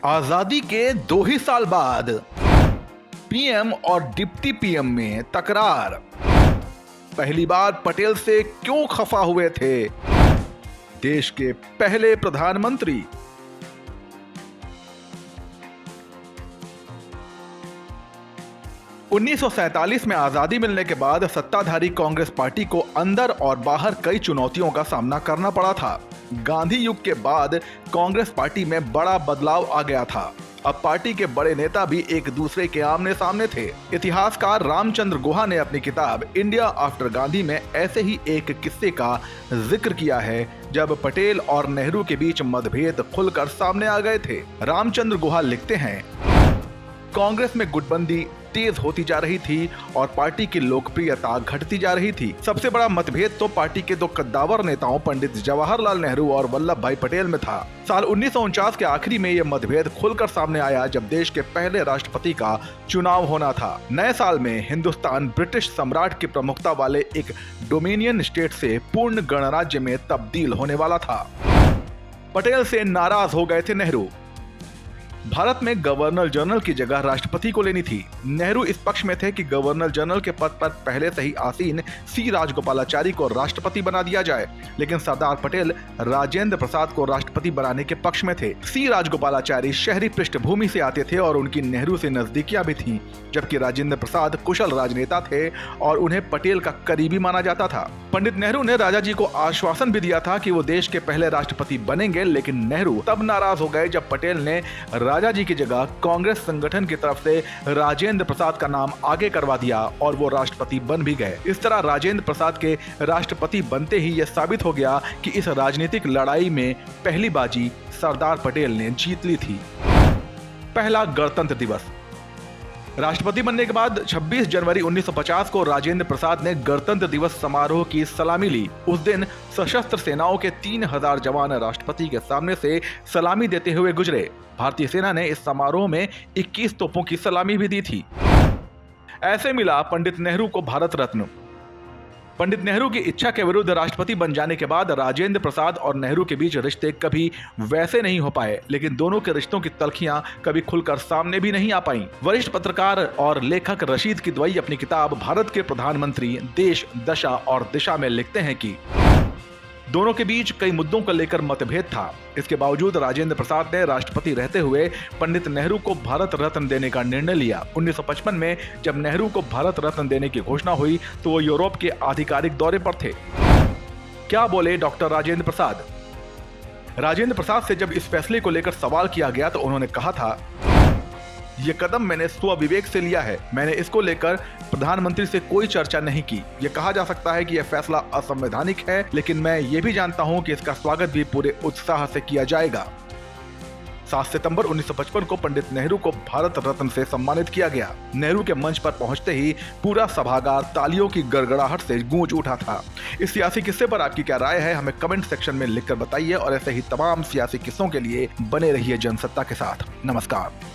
आजादी के 2 ही साल बाद पीएम और डिप्टी पीएम में तकरार। पहली बार पटेल से क्यों खफा हुए थे देश के पहले प्रधानमंत्री? उन्नीस में आजादी मिलने के बाद सत्ताधारी कांग्रेस पार्टी को अंदर और बाहर कई चुनौतियों का सामना करना पड़ा था। गांधी युग के बाद कांग्रेस पार्टी में बड़ा बदलाव आ गया था। अब पार्टी के बड़े नेता भी एक दूसरे के आमने सामने थे। इतिहासकार रामचंद्र गुहा ने अपनी किताब इंडिया आफ्टर गांधी में ऐसे ही एक किस्से का जिक्र किया है जब पटेल और नेहरू के बीच मतभेद खुलकर सामने आ गए थे। रामचंद्र गुहा लिखते हैं, कांग्रेस में गुटबंदी तेज होती जा रही थी और पार्टी की लोकप्रियता घटती जा रही थी। सबसे बड़ा मतभेद तो पार्टी के दो कद्दावर नेताओं पंडित जवाहरलाल नेहरू और वल्लभ भाई पटेल में था। साल 1949 के आखिरी में यह मतभेद खुलकर सामने आया जब देश के पहले राष्ट्रपति का चुनाव होना था। नए साल में हिंदुस्तान ब्रिटिश सम्राट की प्रमुखता वाले एक डोमिनियन स्टेट से पूर्ण गणराज्य में तब्दील होने वाला था। पटेल से नाराज हो गए थे नेहरू। भारत में गवर्नर जनरल की जगह राष्ट्रपति को लेनी थी। नेहरू इस पक्ष में थे कि गवर्नर जनरल के पद पर पहले से ही आसीन सी राजगोपालाचारी को राष्ट्रपति बना दिया जाए, लेकिन सरदार पटेल राजेंद्र प्रसाद को राष्ट्रपति बनाने के पक्ष में थे। सी राजगोपालाचारी शहरी पृष्ठभूमि से आते थे और उनकी नेहरू से नजदीकियां भी थीं, जबकि राजेंद्र प्रसाद कुशल राजनेता थे और उन्हें पटेल का करीबी माना जाता था। पंडित नेहरू ने राजा जी को आश्वासन भी दिया था कि वो देश के पहले राष्ट्रपति बनेंगे, लेकिन नेहरू तब नाराज हो गए जब पटेल ने राजा जी की जगह कांग्रेस संगठन की तरफ से राजेंद्र प्रसाद का नाम आगे करवा दिया और वो राष्ट्रपति बन भी गए। इस तरह राजेंद्र प्रसाद के राष्ट्रपति बनते ही यह साबित हो गया कि इस राजनीतिक लड़ाई में पहली बाजी सरदार पटेल ने जीत ली थी। पहला गणतंत्र दिवस। राष्ट्रपति बनने के बाद 26 जनवरी 1950 को राजेंद्र प्रसाद ने गणतंत्र दिवस समारोह की सलामी ली। उस दिन सशस्त्र सेनाओं के 3000 जवान राष्ट्रपति के सामने से सलामी देते हुए गुजरे। भारतीय सेना ने इस समारोह में 21 तोपों की सलामी भी दी थी। ऐसे मिला पंडित नेहरू को भारत रत्न। पंडित नेहरू की इच्छा के विरुद्ध राष्ट्रपति बन जाने के बाद राजेंद्र प्रसाद और नेहरू के बीच रिश्ते कभी वैसे नहीं हो पाए, लेकिन दोनों के रिश्तों की तल्खियां कभी खुलकर सामने भी नहीं आ पाईं। वरिष्ठ पत्रकार और लेखक रशीद किदवई अपनी किताब भारत के प्रधानमंत्री देश, दशा और दिशा में लिखते हैं कि दोनों के बीच कई मुद्दों को लेकर मतभेद था। इसके बावजूद राजेंद्र प्रसाद ने राष्ट्रपति रहते हुए पंडित नेहरू को भारत रत्न देने का निर्णय लिया। 1955 में जब नेहरू को भारत रत्न देने की घोषणा हुई तो वो यूरोप के आधिकारिक दौरे पर थे। क्या बोले डॉक्टर राजेंद्र प्रसाद? राजेंद्र प्रसाद से जब इस फैसले को लेकर सवाल किया गया तो उन्होंने कहा था, ये कदम मैंने स्वविवेक से लिया है। मैंने इसको लेकर प्रधानमंत्री से कोई चर्चा नहीं की। यह कहा जा सकता है कि यह फैसला असंवैधानिक है, लेकिन मैं ये भी जानता हूं कि इसका स्वागत भी पूरे उत्साह से किया जाएगा। 7 सितंबर 1955 को पंडित नेहरू को भारत रत्न से सम्मानित किया गया। नेहरू के मंच पर पहुंचते ही पूरा सभागार तालियों की गड़गड़ाहट से गूंज उठा था। इस सियासी किस्से पर आपकी क्या राय है, हमें कमेंट सेक्शन में लिखकर बताइए और ऐसे ही तमाम सियासी किस्सों के लिए बने रहिए जनसत्ता के साथ। नमस्कार।